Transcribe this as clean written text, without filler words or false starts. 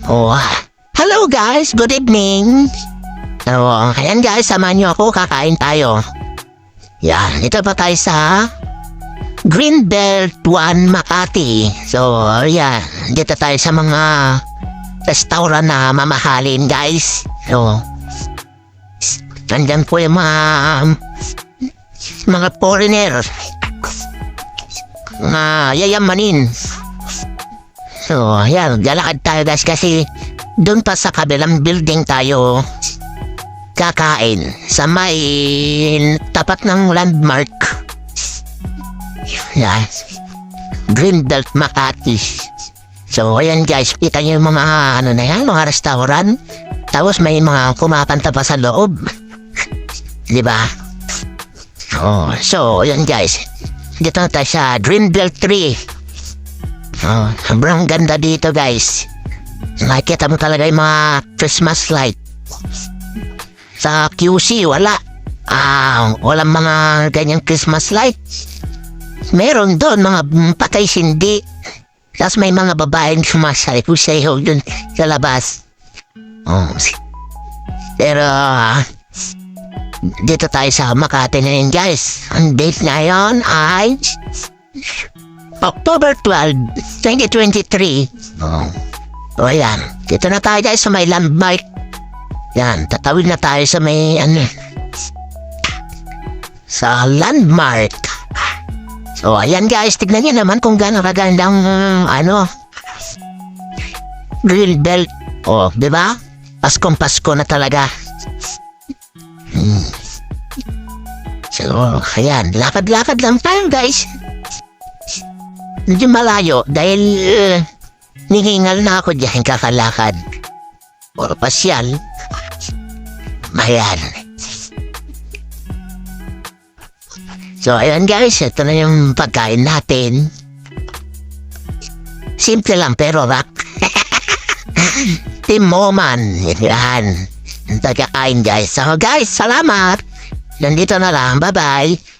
Oh, hello guys, good evening. Ayan guys, samahan niyo ako, kakain tayo. Yan, ito pa tayo sa Greenbelt 1 Makati. So, yan, dito tayo sa mga restaurant na mamahalin guys. So, nandyan po yung mga foreigner na yayamanin. So, yan, galakad tayo guys kasi doon pa sa kabilang building tayo kakain sa may tapat ng landmark. Yan, Greenbelt Makati. So, ayan guys, kita nyo yung mga ano na yan, mga restaurant. Tapos may mga kumakanta pa sa loob. Diba? Oh, so, ayan guys. Dito na tayo sa Greenbelt 3. Oh, sobrang ganda dito guys. Nakikita mo talaga yung mga Christmas light. Sa QC wala. Walang mga ganyang Christmas light. Meron doon mga patay sindi. Tapos may mga babaeng sumasayaw doon sa labas. Oh. Pero dito tayo sa Makati na yun guys. Ang date na yun ay October 12, 2023. O yan. Dito na tayo guys sa may landmark. Yan. Tatawid na tayo sa may sa landmark. So ayan guys. Tignan nyo naman kung gano'ng kagandang Greenbelt. O, diba? Paskong-pasko na talaga. So, ayan. Lakad-lakad lang tayo guys. Medyo malayo dahil nihingal na ako dyan kakalakad. Puro pasyal. Ayan. So, ayan guys. Ito na yung pagkain natin. Simple lang pero rock. Team Moman. Yan. Ang tagakain guys. So guys, salamat. Nandito na lang. Bye-bye.